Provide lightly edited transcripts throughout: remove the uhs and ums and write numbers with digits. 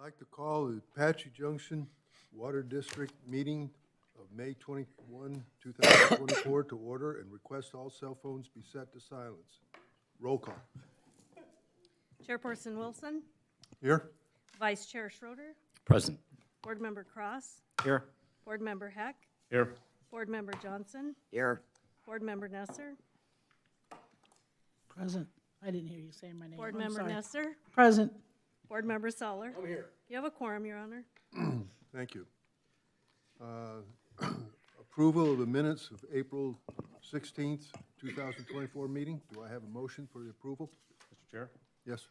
I'd like to call the Apache Junction Water District meeting of May 21, 2024 to order and request all cell phones be set to silence. Roll call. Chairperson Wilson, Here? Vice Chair Schroeder, Present. Board Member Cross, Here. Board Member Heck, Here. Board Member Johnson, Here. Board Member Nesser, Present. I didn't hear you say my name. Board I'm Member sorry. Nesser, Present. Board Member Soller. I'm here. You have a quorum, Your Honor. Thank you. Approval of the minutes of April 16th, 2024 meeting. Do I have a motion for the approval? Mr. Chair, Yes.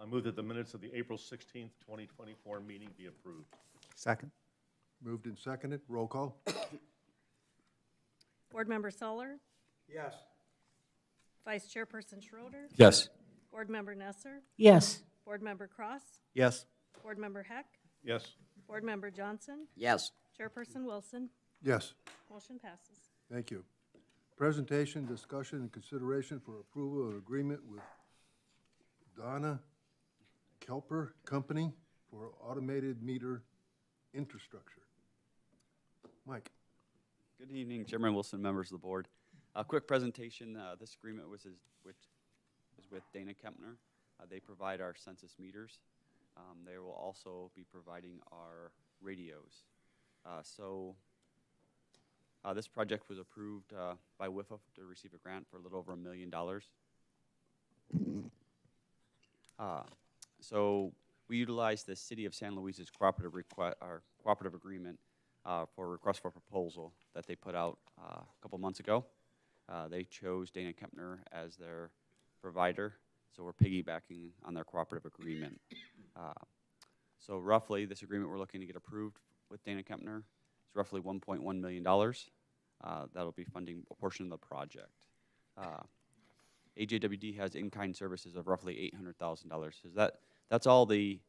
I move that the minutes of the April 16th, 2024 meeting be approved. Second. Moved and seconded. Roll call. Board Member Soller, Yes. Vice Chairperson Schroeder, Yes. Board Member Nesser, Yes. Board Member Cross, Yes. Board Member Heck, Yes. Board Member Johnson, Yes. Chairperson Wilson. Yes. Motion passes. Thank you. Presentation, discussion, and consideration for approval of agreement with Donna Kelper Company for automated meter infrastructure. Mike. Good evening, Chairman Wilson, members of the board. A quick presentation. This agreement is with Dana Kempner. They provide our census meters. They will also be providing our radios. This project was approved by WIFA to receive a grant for a little over $1 million. So we utilized the City of San Luis's cooperative agreement for a request for proposal that they put out a couple months ago. They chose Dana Kempner as their provider, so we're piggybacking on their cooperative agreement. So roughly, this agreement we're looking to get approved with Dana Kempner is roughly $1.1 million. That'll be funding a portion of the project. AJWD has in-kind services of roughly $800,000. So that's all the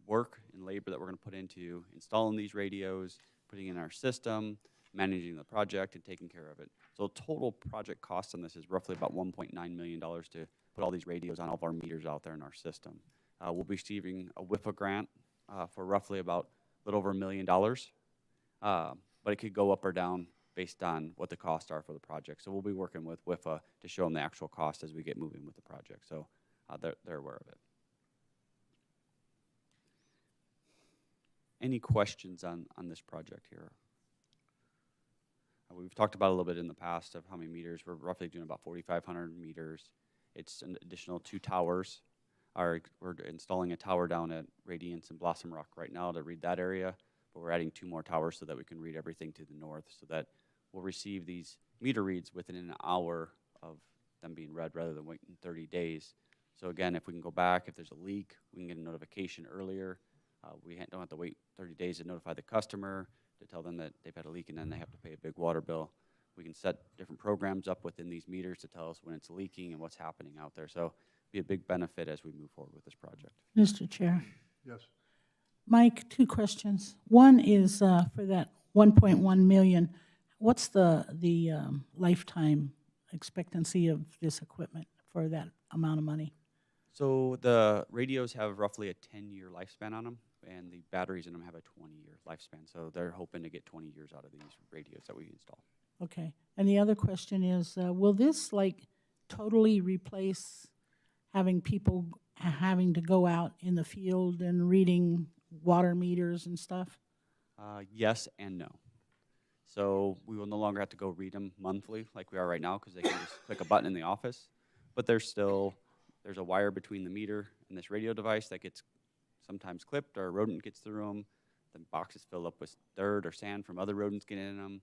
work and labor that we're going to put into installing these radios, putting in our system, managing the project, and taking care of it. So total project cost on this is roughly about $1.9 million to put all these radios on all of our meters out there in our system. We'll be receiving a WIFA grant for roughly about a little over $1 million, but it could go up or down based on what the costs are for the project. So we'll be working with WIFA to show them the actual cost as we get moving with the project. So they're aware of it. Any questions on this project here? We've talked about a little bit in the past of how many meters. We're roughly doing about 4,500 meters. It's an additional 2 towers. We're installing a tower down at Radiance and Blossom Rock right now to read that area, but we're adding 2 more towers so that we can read everything to the north, so that we'll receive these meter reads within an hour of them being read rather than waiting 30 days. So again, if we can go back, if there's a leak, we can get a notification earlier. We don't have to wait 30 days to notify the customer, to tell them that they've had a leak and then they have to pay a big water bill. We can set different programs up within these meters to tell us when it's leaking and what's happening out there. So be a big benefit as we move forward with this project. Mr. Chair. Yes. Mike, 2 questions. One is for that 1.1 million. What's the lifetime expectancy of this equipment for that amount of money? So the radios have roughly a 10-year lifespan on them, and the batteries in them have a 20-year lifespan. So they're hoping to get 20 years out of these radios that we install. Okay. And the other question is, will this totally replace having people having to go out in the field and reading water meters and stuff? Yes and no. So we will no longer have to go read them monthly like we are right now, because they can just click a button in the office. But there's a wire between the meter and this radio device that gets sometimes clipped, or a rodent gets through them. The boxes fill up with dirt or sand from other rodents getting in them.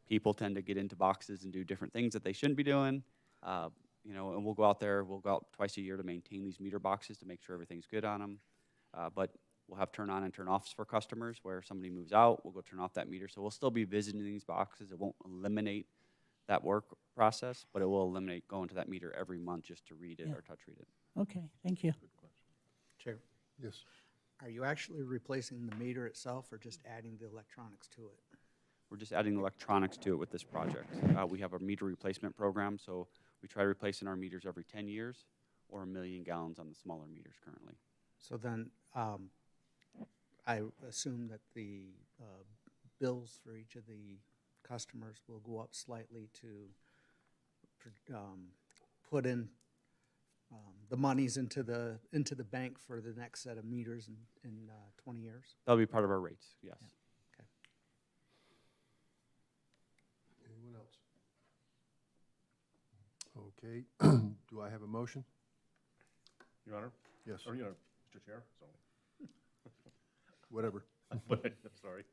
People tend to get into boxes and do different things that they shouldn't be doing. And we'll go out twice a year to maintain these meter boxes to make sure everything's good on them. But we'll have turn on and turn offs for customers where somebody moves out, we'll go turn off that meter. So we'll still be visiting these boxes. It won't eliminate that work process, but it will eliminate going to that meter every month just to read it or touch read it. Okay, thank you. Good question. Chair, Yes. are you actually replacing the meter itself or just adding the electronics to it? We're just adding electronics to it with this project. We have a meter replacement program, so we try replacing our meters every 10 years or 1 million gallons on the smaller meters currently. So then I assume that the bills for each of the customers will go up slightly to put in the monies into the bank for the next set of meters in 20 years. That'll be part of our rates, yes. Okay. Anyone else? Okay, do I have a motion? Your Honor, Yes, or, you know, Mr. Chair, so, whatever. sorry.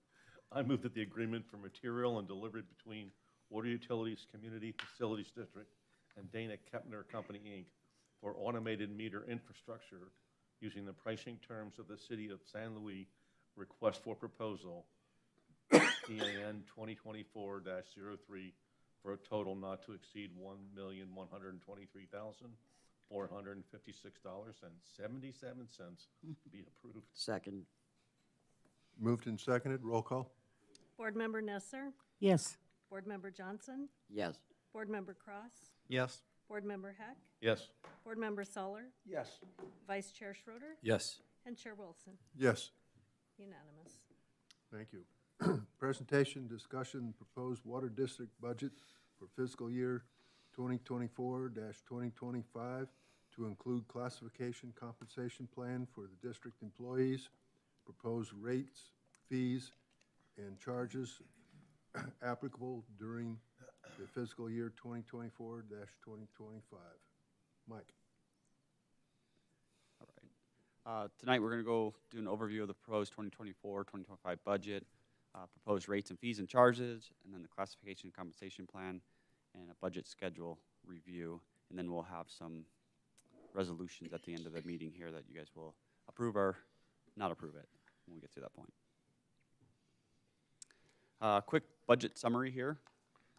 I move that the agreement for material and delivery between Water Utilities Community Facilities District and Dana Kepner Company, Inc. for automated meter infrastructure using the pricing terms of the City of San Luis request for proposal, EAN 2024-03, for a total not to exceed $1,123,456.77 be approved. Second. Moved and seconded, roll call? Board Member Nesser, Yes. Board Member Johnson, Yes. Board Member Cross, Yes. Board Member Heck, Yes. Board Member Suller, Yes. Vice Chair Schroeder, Yes. and Chair Wilson. Yes. Unanimous. Thank you. Presentation, discussion, proposed water district budget for fiscal year 2024-2025 to include classification compensation plan for the district employees, proposed rates, fees, and charges applicable during the fiscal year 2024-2025. Mike? All right. Tonight, we're going to go do an overview of the proposed 2024-2025 budget, proposed rates and fees and charges, and then the classification and compensation plan, and a budget schedule review. And then we'll have some resolutions at the end of the meeting here that you guys will approve or not approve it when we get to that point. Quick budget summary here.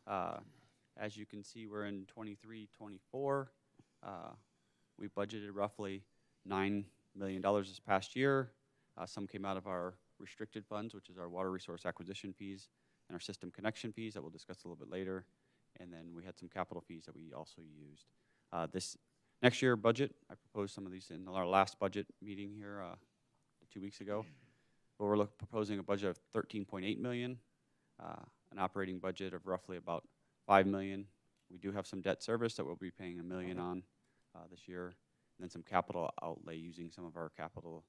As you can see, we're in 23-24. We budgeted roughly $9 million this past year. Some came out of our restricted funds, which is our water resource acquisition fees and our system connection fees that we'll discuss a little bit later. And then we had some capital fees that we also used. This next year budget, I proposed some of these in our last budget meeting here 2 weeks ago. But we're proposing a budget of $13.8 million, an operating budget of roughly about $5 million. We do have some debt service that we'll be paying $1 million on this year, and then some capital outlay using some of our capital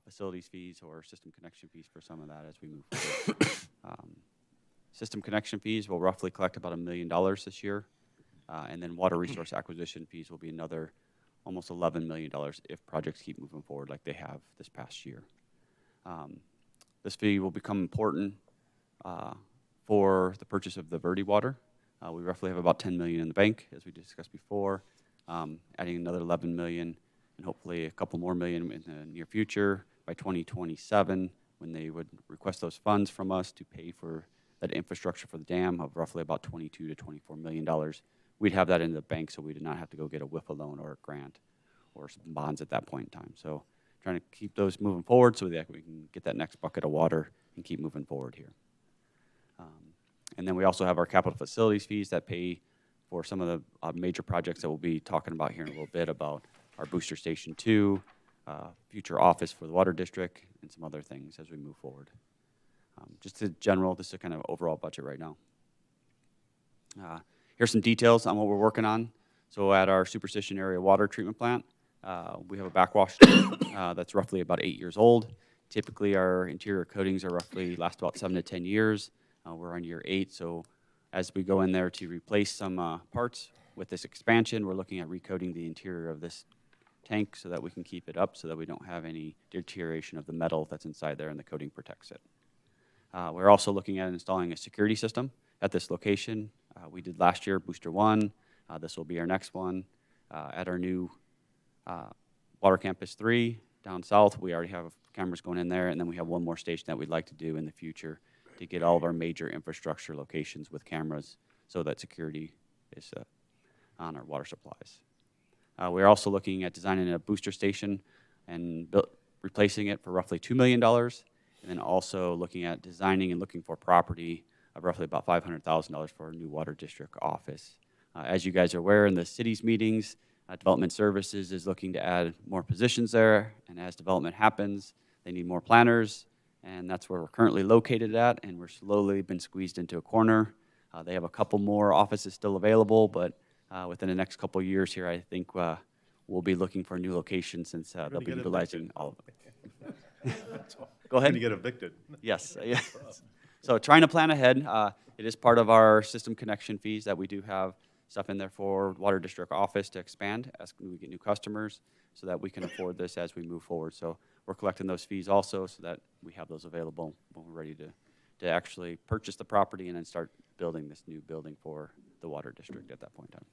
facilities fees or system connection fees for some of that as we move forward. System connection fees will roughly collect about $1 million this year, and then water resource acquisition fees will be another almost $11 million if projects keep moving forward like they have this past year. This fee will become important for the purchase of the Verde water. We roughly have about $10 million in the bank, as we discussed before, adding another $11 million and hopefully a couple more million in the near future by 2027 when they would request those funds from us to pay for that infrastructure for the dam of roughly about $22 to $24 million. We'd have that in the bank so we did not have to go get a WIFA loan or a grant or some bonds at that point in time. So trying to keep those moving forward so that we can get that next bucket of water and keep moving forward here. And then we also have our capital facilities fees that pay for some of the major projects that we'll be talking about here in a little bit about our Booster Station 2, future office for the Water District, and some other things as we move forward. Just in general, this is a kind of overall budget right now. Here's some details on what we're working on. So at our Superstition Area Water Treatment Plant, we have a backwash that's roughly about 8 years old. Typically, our interior coatings are roughly last about 7 to 10 years. We're on year 8, so as we go in there to replace some parts with this expansion, we're looking at recoating the interior of this tank so that we can keep it up so that we don't have any deterioration of the metal that's inside there and the coating protects it. We're also looking at installing a security system at this location. We did last year Booster 1. This will be our next one. At our new Water Campus 3 down south, we already have cameras going in there, and then we have one more station that we'd like to do in the future to get all of our major infrastructure locations with cameras so that security is on our water supplies. We're also looking at designing a booster station and replacing it for roughly $2 million, and then also looking at designing and looking for property of roughly about $500,000 for a new water district office. As you guys are aware, in the city's meetings, Development Services is looking to add more positions there, and as development happens, they need more planners, and that's where we're currently located at, and we're slowly been squeezed into a corner. They have a couple more offices still available, but within the next couple of years here, I think we'll be looking for a new location since they'll gonna be get utilizing evicted. all of them. Go You're ahead. gonna get evicted. Yes, yes. So trying to plan ahead. It is part of our system connection fees that we do have stuff in there for Water District office to expand as we get new customers so that we can afford this as we move forward. So we're collecting those fees also so that we have those available when we're ready to actually purchase the property and then start building this new building for the Water District at that point in time.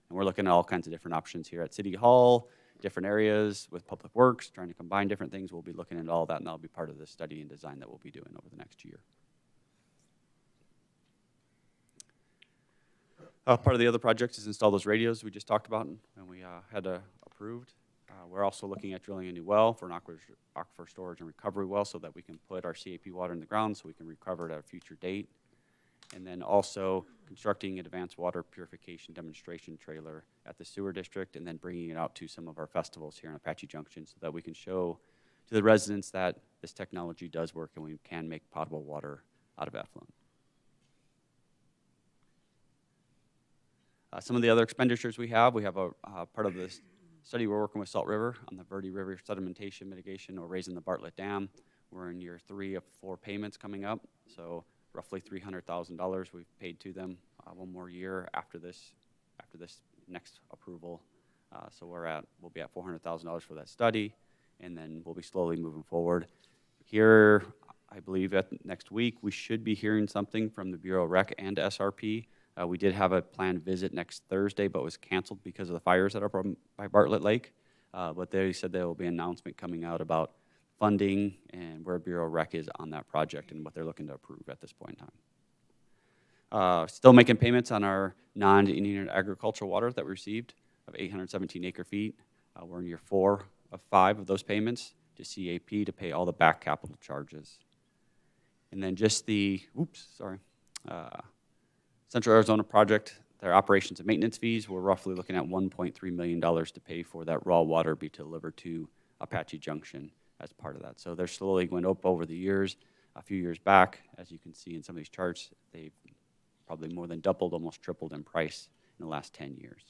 And we're looking at all kinds of different options here at City Hall, different areas with Public Works, trying to combine different things. We'll be looking at all that, and that'll be part of the study and design that we'll be doing over the next year. Part of the other projects is install those radios we just talked about, and we had approved. We're also looking at drilling a new well for an aquifer storage and recovery well so that we can put our CAP water in the ground so we can recover it at a future date. And then also constructing an advanced water purification demonstration trailer at the sewer district and then bringing it out to some of our festivals here in Apache Junction so that we can show to the residents that this technology does work and we can make potable water out of effluent. Some of the other expenditures we have a part of this study we're working with Salt River on the Verde River sedimentation mitigation or raising the Bartlett Dam. We're in year 3 of 4 payments coming up, so roughly $300,000 we've paid to them. One more year after this next approval. So we'll be at $400,000 for that study, and then we'll be slowly moving forward. Here, I believe next week, we should be hearing something from the Bureau of Rec and SRP. We did have a planned visit next Thursday, but was canceled because of the fires that are by Bartlett Lake. But they said there will be an announcement coming out about funding and where Bureau of Rec is on that project and what they're looking to approve at this point in time. Still making payments on our non-Indian agricultural water that we received of 817 acre feet. We're in year 4 of 5 of those payments to CAP to pay all the back capital charges. And then just the, Central Arizona project, their operations and maintenance fees, we're roughly looking at $1.3 million to pay for that raw water be delivered to Apache Junction as part of that. So they're slowly going up over the years. A few years back, as you can see in some of these charts, they've probably more than doubled, almost tripled in price in the last 10 years.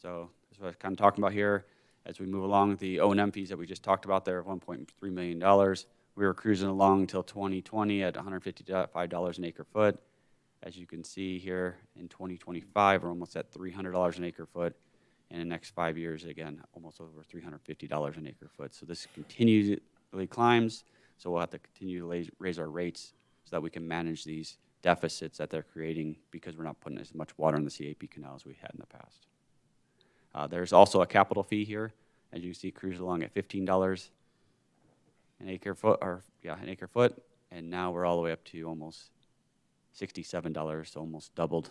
So that's what I was kind of talking about here. As we move along, the O&M fees that we just talked about there of $1.3 million. We were cruising along until 2020 at $155 an acre foot. As you can see here in 2025, we're almost at $300 an acre foot. In the next 5 years, again, almost over $350 an acre foot. So this continually climbs, so we'll have to continue to raise our rates so that we can manage these deficits that they're creating because we're not putting as much water in the CAP canal as we had in the past. There's also a capital fee here. As you can see, cruise along at $15 an acre foot, and now we're all the way up to almost $67, so almost doubled,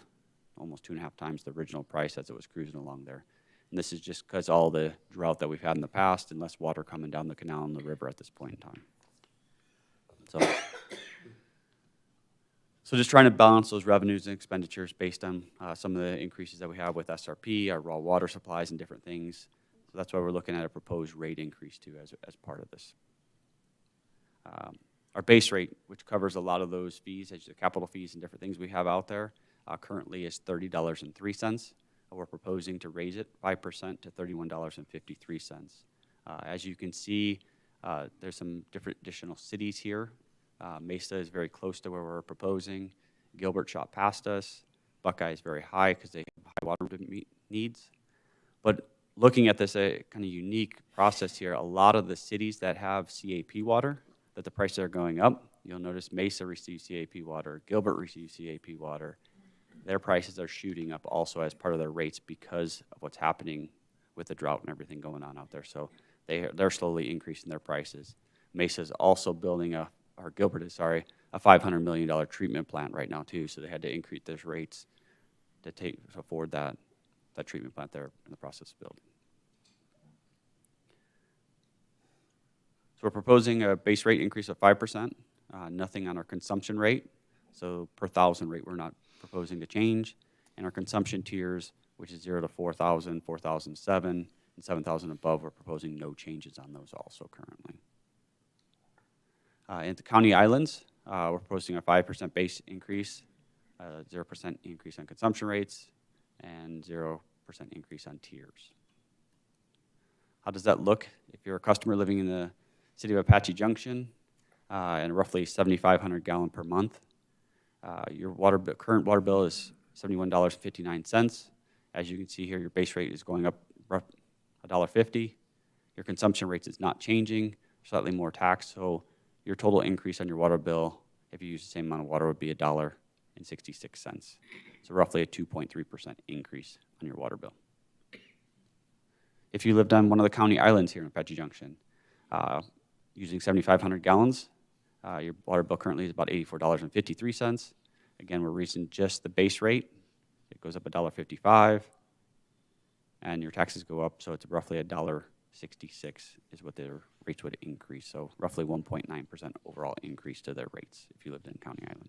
almost 2.5 times the original price as it was cruising along there. And this is just because all the drought that we've had in the past and less water coming down the canal and the river at this point in time. So just trying to balance those revenues and expenditures based on some of the increases that we have with SRP, our raw water supplies and different things. So that's why we're looking at a proposed rate increase too as part of this. Our base rate, which covers a lot of those fees, as the capital fees and different things we have out there, currently is $30.03. We're proposing to raise it 5% to $31.53. As you can see, there's some different additional cities here. Mesa is very close to where we're proposing. Gilbert shot past us. Buckeye is very high because they have high water needs. But looking at this kind of unique process here, a lot of the cities that have CAP water, that the prices are going up. You'll notice Mesa receives CAP water, Gilbert receives CAP water. Their prices are shooting up also as part of their rates because of what's happening with the drought and everything going on out there. So they're slowly increasing their prices. Mesa's also building Gilbert is, a $500 million treatment plant right now too. So they had to increase those rates to afford that treatment plant they're in the process of building. So we're proposing a base rate increase of 5%, nothing on our consumption rate. So per thousand rate, we're not proposing to change. And our consumption tiers, which is 0 to 4,000, 4,007, And 7,000 above, we're proposing no changes on those also currently. At the county islands, we're proposing a 5% base increase, 0% increase on consumption rates, and 0% increase on tiers. How does that look if you're a customer living in the city of Apache Junction and roughly 7,500 gallon per month? Your current water bill is $71.59. As you can see here, your base rate is going up $1.50. Your consumption rates is not changing, slightly more tax, so your total increase on your water bill, if you use the same amount of water, would be $1.66. So roughly a 2.3% increase on your water bill. If you lived on one of the county islands here in Apache Junction, using 7,500 gallons, your water bill currently is about $84.53. Again, we're raising just the base rate. It goes up $1.55, and your taxes go up, so it's roughly $1.66 is what their rates would increase. So roughly 1.9% overall increase to their rates if you lived in County Island.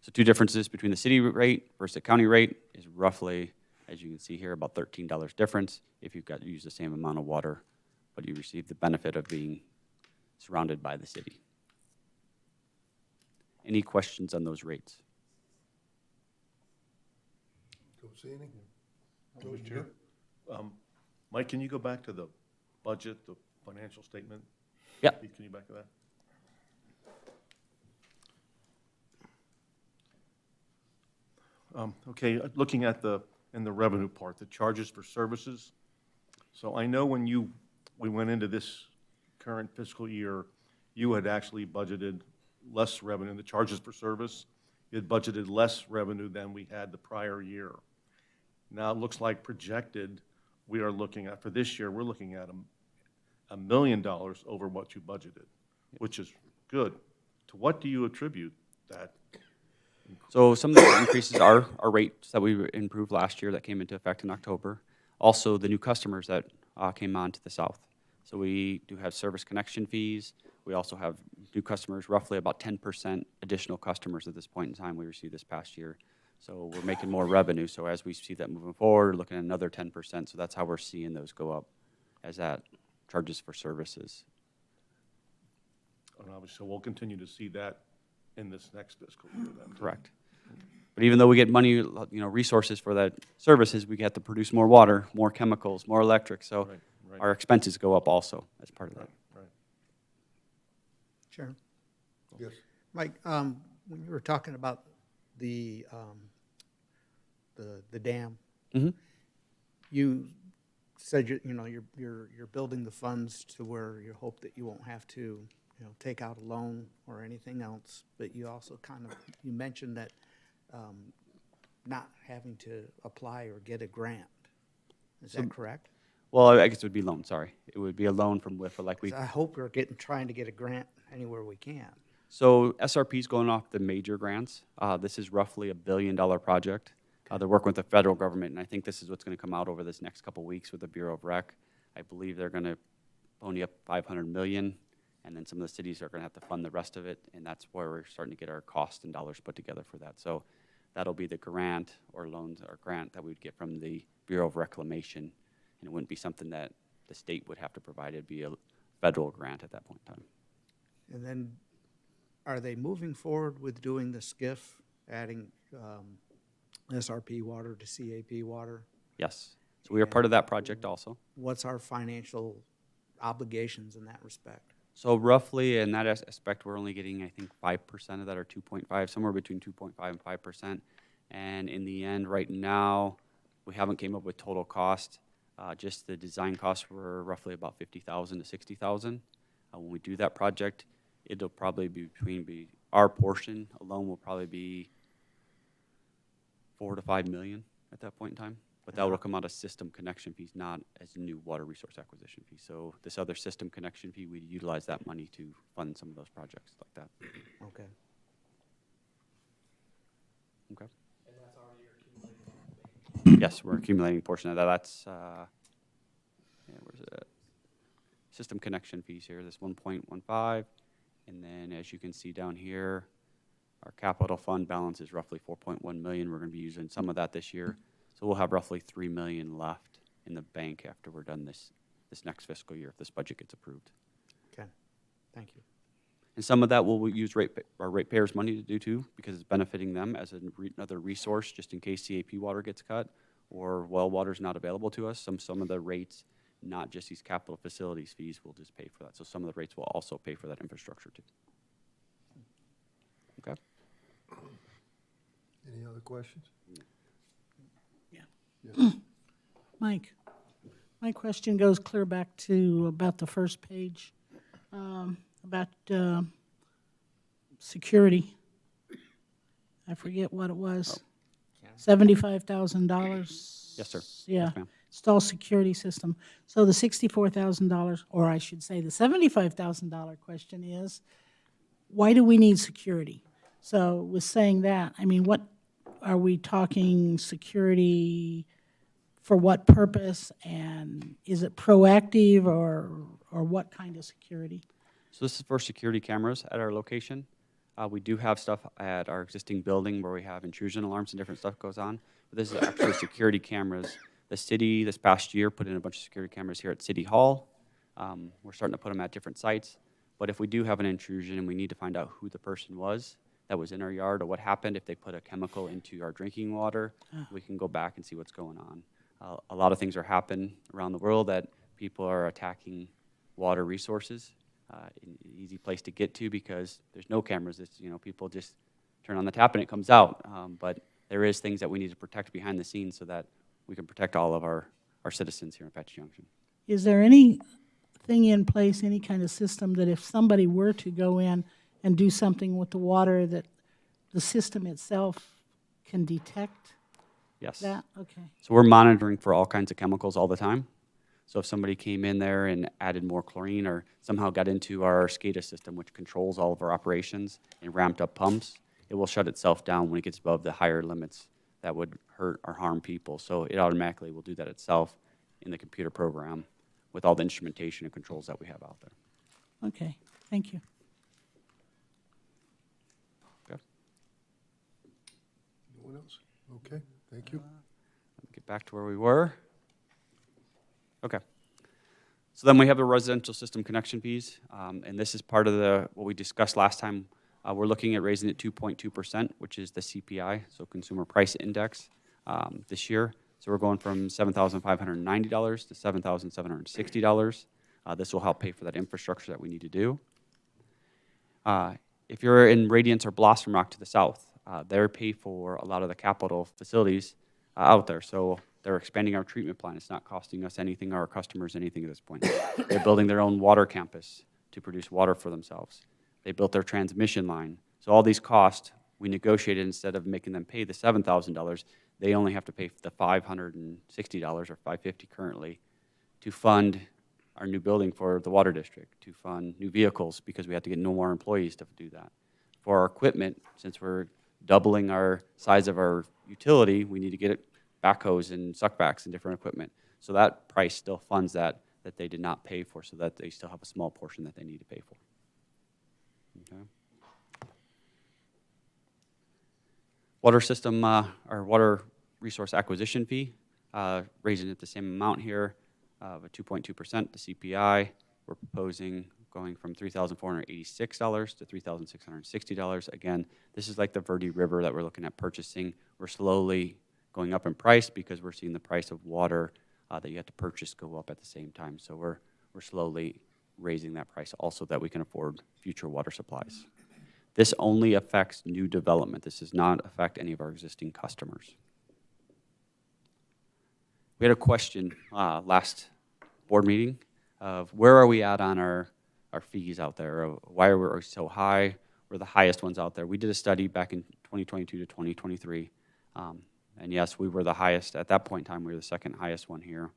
So two differences between the city rate versus the county rate is roughly, as you can see here, about $13 difference if you've got to use the same amount of water, but you receive the benefit of being surrounded by the city. Any questions on those rates? Don't see any? Mr. Chair? Mike, can you go back to the budget, the financial statement? Yeah. Can you back to that? Okay, looking at in the revenue part, the charges for services. So I know when we went into this current fiscal year, you had actually budgeted less revenue. The charges for service, you had budgeted less revenue than we had the prior year. Now it looks like projected, we are looking at, for this year, we're looking at $1 million over what you budgeted, which is good. To what do you attribute that? So some of the increases are rates that we improved last year that came into effect in October. Also, the new customers that came on to the south. So we do have service connection fees. We also have new customers, roughly about 10% additional customers at this point in time we received this past year. So we're making more revenue. So as we see that moving forward, looking at another 10%. So that's how we're seeing those go up as that charges for services. And obviously, we'll continue to see that in this next fiscal year then. Correct. But even though we get money, resources for that services, we get to produce more water, more chemicals, more electric. So Right. our expenses go up also as part of that. Right. Sure. Yes. Mike, when you were talking about the dam, Mhm. you said you're building the funds to where you hope that you won't have to take out a loan or anything else. But you also you mentioned that not having to apply or get a grant. Is that correct? Well, I guess it would be loan, sorry. It would be a loan from WIFA like 'Cause I hope we're trying to get a grant anywhere we can. So SRP is going off the major grants. This is roughly $1 billion project. They're working with the federal government, and I think this is what's going to come out over this next couple of weeks with the Bureau of Rec. I believe they're going to pony up $500 million, and then some of the cities are going to have to fund the rest of it, and that's where we're starting to get our cost and dollars put together for that. So that'll be the grant or loans or grant that we'd get from the Bureau of Reclamation, and it wouldn't be something that the state would have to provide. It'd be a federal grant at that point in time. And then, are they moving forward with doing the SCIF, adding SRP water to CAP water? Yes. So we are part of that project also. What's our financial obligations in that respect? So roughly in that aspect, we're only getting, I think, 5% of that, or 2.5, somewhere between 2.5 and 5%. And in the end, right now, we haven't came up with total cost. Just the design costs were roughly about $50,000 to $60,000. When we do that project, it'll probably be our portion alone will probably be $4 to $5 million at that point in time. But that will come out of system connection fees, not as new water resource acquisition fees. So this other system connection fee, we'd utilize that money to fund some of those projects like that. Okay. Okay. And that's already accumulated? Yes, we're accumulating a portion of that. That's, where's it? System connection fees here, this 1.15. And then as you can see down here, our capital fund balance is roughly 4.1 million. We're going to be using some of that this year. So we'll have roughly $3 million left in the bank after we're done this next fiscal year, if this budget gets approved. Okay, thank you. And some of that we'll use our ratepayers' money to do too, because it's benefiting them as another resource, just in case CAP water gets cut or well water's not available to us. Some of the rates, not just these capital facilities fees, will just pay for that. So some of the rates will also pay for that infrastructure too. Okay. Any other questions? Yeah. Yes. Mike, my question goes clear back to about the first page, about security. I forget what it was. $75,000. Yes, sir. Yeah. Yes, ma'am. Install security system. So the $64,000, or I should say the $75,000 question is, why do we need security? So with saying that, I mean, what are we talking security for what purpose, and is it proactive or what kind of security? So this is for security cameras at our location. We do have stuff at our existing building where we have intrusion alarms and different stuff goes on. But this is actually security cameras. The city this past year put in a bunch of security cameras here at City Hall. We're starting to put them at different sites. But if we do have an intrusion and we need to find out who the person was that was in our yard or what happened, if they put a chemical into our drinking water, we can go back and see what's going on. A lot of things are happening around the world that people are attacking water resources. An easy place to get to because there's no cameras. It's, people just turn on the tap and it comes out. But there is things that we need to protect behind the scenes so that we can protect all of our citizens here in Apache Junction. Is there anything in place, any kind of system that if somebody were to go in and do something with the water that the system itself can detect Yes. that? Okay. So we're monitoring for all kinds of chemicals all the time. So if somebody came in there and added more chlorine or somehow got into our SCADA system, which controls all of our operations, and ramped up pumps, it will shut itself down when it gets above the higher limits that would hurt or harm people. So it automatically will do that itself in the computer program with all the instrumentation and controls that we have out there. Okay, thank you. Okay. No one else? Okay, thank you. Let me get back to where we were. Okay. So then we have the residential system connection fees, and this is part of what we discussed last time. We're looking at raising it 2.2%, which is the CPI, so Consumer Price Index, this year. So we're going from $7,590 to $7,760. This will help pay for that infrastructure that we need to do. If you're in Radiance or Blossom Rock to the south, they pay for a lot of the capital facilities out there. So they're expanding our treatment plant. It's not costing us anything or our customers anything at this point. They're building their own water campus to produce water for themselves. They built their transmission line. So all these costs, we negotiated instead of making them pay the $7,000, they only have to pay the $560 or $550 currently to fund our new building for the water district, to fund new vehicles because we have to get no more employees to do that. For our equipment, since we're doubling our size of our utility, we need to get backhoes and suckbacks and different equipment. So that price still funds that they did not pay for, so that they still have a small portion that they need to pay for. Okay. Water system, or water resource acquisition fee, raising it the same amount here of 2.2%, the CPI. We're proposing going from $3,486 to $3,660. Again, this is like the Verde River that we're looking at purchasing. We're slowly going up in price because we're seeing the price of water that you have to purchase go up at the same time. So we're slowly raising that price also that we can afford future water supplies. This only affects new development. This does not affect any of our existing customers. We had a question last board meeting of where are we at on our fees out there? Why are we so high? We're the highest ones out there. We did a study back in 2022 to 2023. And yes, we were the highest. At that point in time, we were the second highest one here.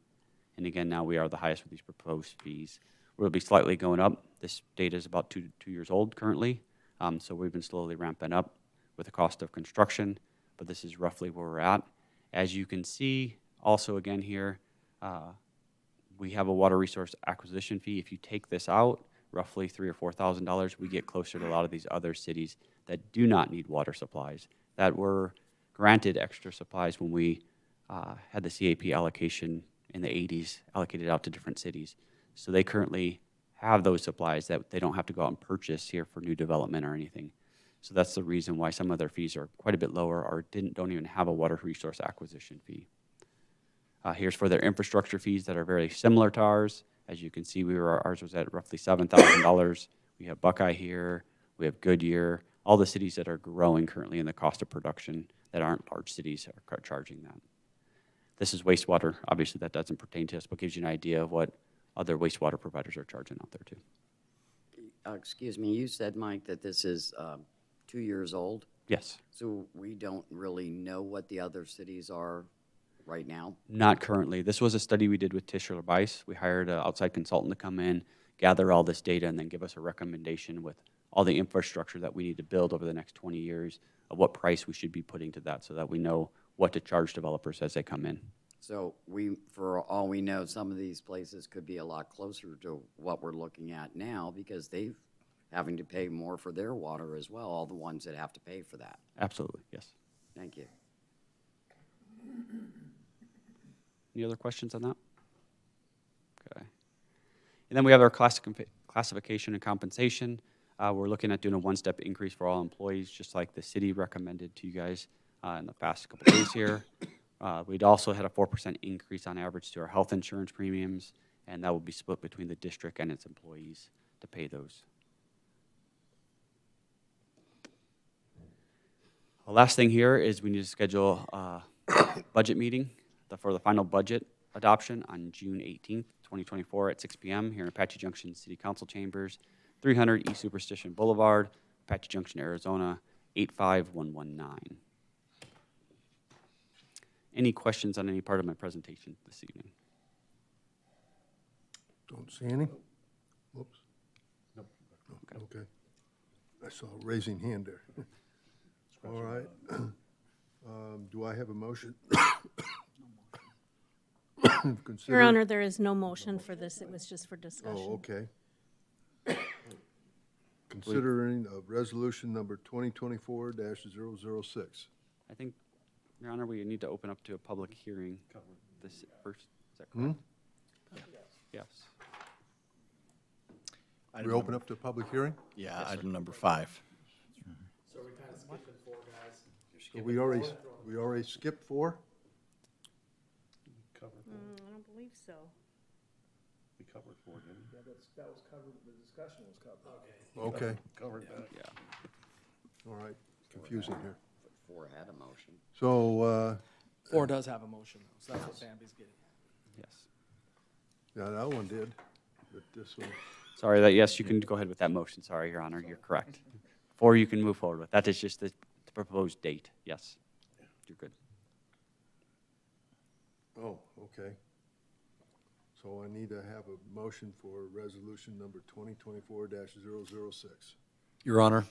And again, now we are the highest with these proposed fees. We'll be slightly going up. This data is about two years old currently. So we've been slowly ramping up with the cost of construction, but this is roughly where we're at. As you can see, also again here, we have a water resource acquisition fee. If you take this out, roughly $3,000 or $4,000, we get closer to a lot of these other cities that do not need water supplies, that were granted extra supplies when we had the CAP allocation in the 80s, allocated out to different cities. So they currently have those supplies that they don't have to go out and purchase here for new development or anything. So that's the reason why some of their fees are quite a bit lower or don't even have a water resource acquisition fee. Here's for their infrastructure fees that are very similar to ours. As you can see, ours was at roughly $7,000. We have Buckeye here, we have Goodyear, all the cities that are growing currently in the cost of production that aren't large cities are charging that. This is wastewater. Obviously, that doesn't pertain to us, but gives you an idea of what other wastewater providers are charging out there too. Excuse me, you said, Mike, that this is 2 years old, Yes. so we don't really know what the other cities are right now? Not currently. This was a study we did with Tischer Bice. We hired an outside consultant to come in, gather all this data, and then give us a recommendation with all the infrastructure that we need to build over the next 20 years of what price we should be putting to that so that we know what to charge developers as they come in. So for all we know, some of these places could be a lot closer to what we're looking at now because they've having to pay more for their water as well, all the ones that have to pay for that. Absolutely, yes. Thank you. Any other questions on that? Okay. And then we have our classification and compensation. We're looking at doing a one-step increase for all employees, just like the city recommended to you guys in the past couple days here. We'd also had a 4% increase on average to our health insurance premiums, and that will be split between the district and its employees to pay those. The last thing here is we need to schedule a budget meeting for the final budget adoption on June 18th, 2024 at 6 p.m. here in Apache Junction City Council Chambers, 300 East Superstition Boulevard, Apache Junction, Arizona, 85119. Any questions on any part of my presentation this evening? Don't see any? Whoops. Nope. Okay. I saw a raising hand there. All right. Do I have a motion? Your Consider- Honor, there is no motion for this. It was just for discussion. Oh, okay. Considering of resolution number 2024-006. I think, Your Honor, we need to open up to a public hearing this first. Is that correct? Yes. We open up to a public hearing? Yeah, item number 5. So we already skipped 4? Covered, I don't believe so. we covered 4, didn't we? That was covered, the discussion was covered. Okay, Covered that. Yeah. all right. Confusing here. But 4 had a motion. So, 4 does have a motion, so that's what Bambi's getting. Yes. yeah, that one did, but this one, Sorry, yes, you can go ahead with that motion. Sorry, Your Honor, you're correct. 4 you can move forward with. That is just the proposed date. Yes. You're good. oh, okay. So I need to have a motion for resolution number 2024-006. Your Honor,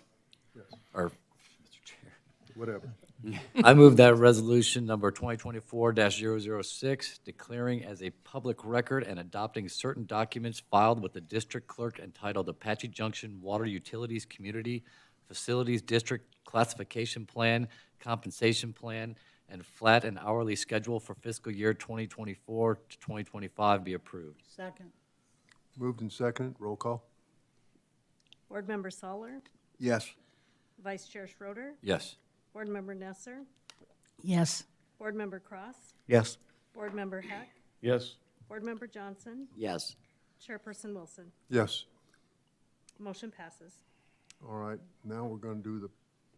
Yes, or whatever. I move that resolution number 2024-006, declaring as a public record and adopting certain documents filed with the district clerk entitled Apache Junction Water Utilities Community Facilities District Classification Plan, Compensation Plan, and flat and hourly schedule for fiscal year 2024 to 2025 be approved. Second. Moved and seconded, roll call? Board Member Soller, Yes. Vice Chair Schroeder, Yes. Board Member Nesser, Yes. Board Member Cross, Yes. Board Member Heck, Yes, Board Member Johnson, Yes. Chairperson Wilson. Yes. Motion passes. All right, now we're going to do the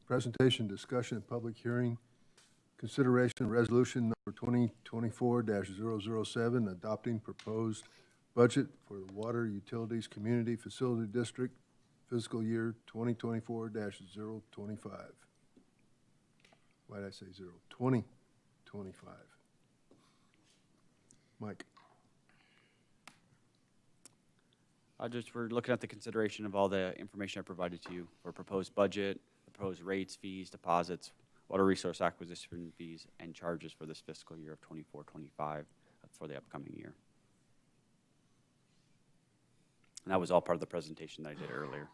presentation, discussion, and public hearing. Consideration resolution number 2024-007, adopting proposed budget for the Water Utilities Community Facility District fiscal year 2024-025. Why did I say 0? 2025. Mike? We're looking at the consideration of all the information I provided to you for proposed budget, proposed rates, fees, deposits, water resource acquisition fees, and charges for this fiscal year of 24-25 for the upcoming year. And that was all part of the presentation that I did earlier.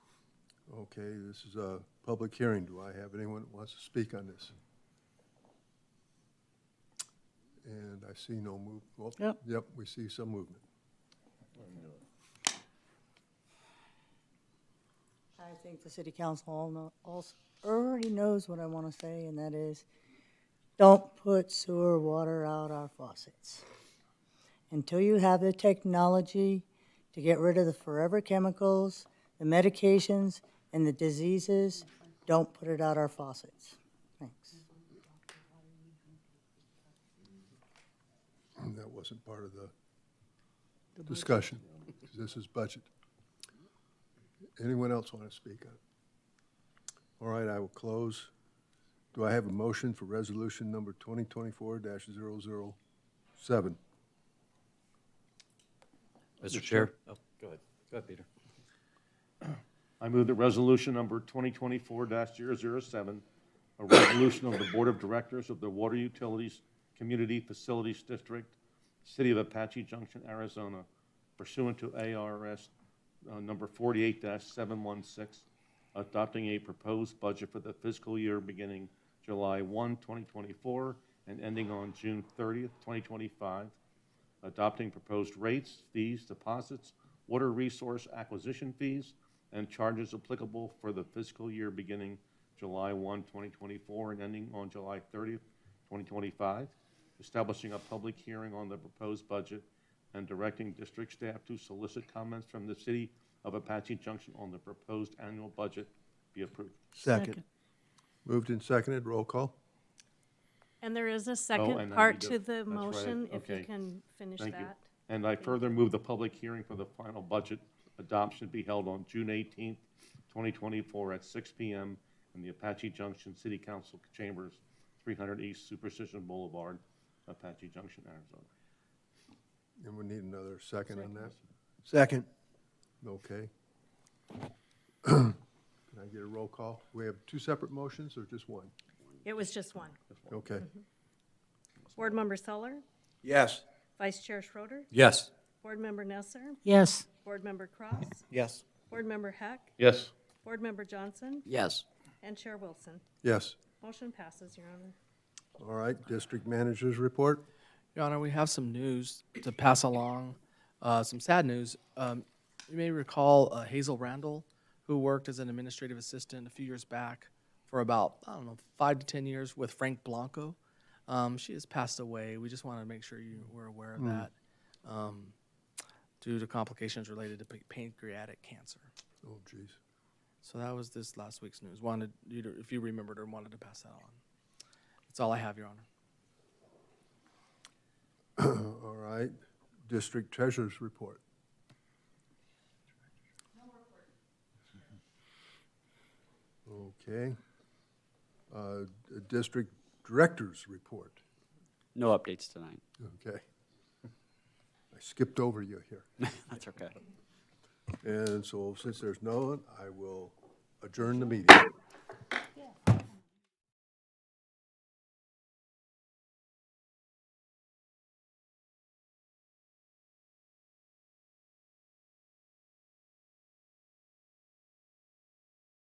Okay, this is a public hearing. Do I have anyone that wants to speak on this? And I see no move, well, Yep. yep, we see some movement. I think the city council also already knows what I want to say, and that is, don't put sewer water out our faucets. Until you have the technology to get rid of the forever chemicals, the medications, and the diseases, don't put it out our faucets. Thanks. That wasn't part of the discussion, because this is budget. Anyone else want to speak on it? All right, I will close. Do I have a motion for resolution number 2024-007? Mr. Chair? Oh, go ahead. Go ahead, Peter. I move that resolution number 2024-007, a resolution of the Board of Directors of the Water Utilities Community Facilities District, City of Apache Junction, Arizona, pursuant to ARS number 48-716, adopting a proposed budget for the fiscal year beginning July 1, 2024, and ending on June 30th, 2025, adopting proposed rates, fees, deposits, water resource acquisition fees, and charges applicable for the fiscal year beginning July 1, 2024, and ending on July 30th, 2025, establishing a public hearing on the proposed budget, and directing district staff to solicit comments from the City of Apache Junction on the proposed annual budget be approved. Second. Moved and seconded, roll call? And there is a and second then part we do- to the that's right, motion, if you okay. can finish Thank you. that. And I further move the public hearing for the final budget adoption be held on June 18th, 2024 at 6 p.m. in the Apache Junction City Council Chambers, 300 East Superstition Boulevard, Apache Junction, Arizona. And we need another second on that? Second. Okay. Can I get a roll call? We have two separate motions or just one? It was just one. Okay. Board Member Suller, Yes. Vice Chair Schroeder, Yes. Board Member Nesser, Yes. Board Member Cross, Yes. Board Member Heck, Yes. Board Member Johnson, Yes. and Chair Wilson. Yes. Motion passes, Your Honor. All right, district managers report? Your Honor, we have some news to pass along, some sad news. You may recall Hazel Randall, who worked as an administrative assistant a few years back for about, 5 to 10 years with Frank Blanco. She has passed away. We just want to make sure you were aware of that due to complications related to pancreatic cancer. Oh, geez. So that was this last week's news. Wanted you to, if you remembered or wanted to pass that on. That's all I have, Your Honor. All right, district treasurer's report. Okay. District director's report. No updates tonight. Okay. I skipped over you here. That's okay. And so since there's no one, I will adjourn the meeting.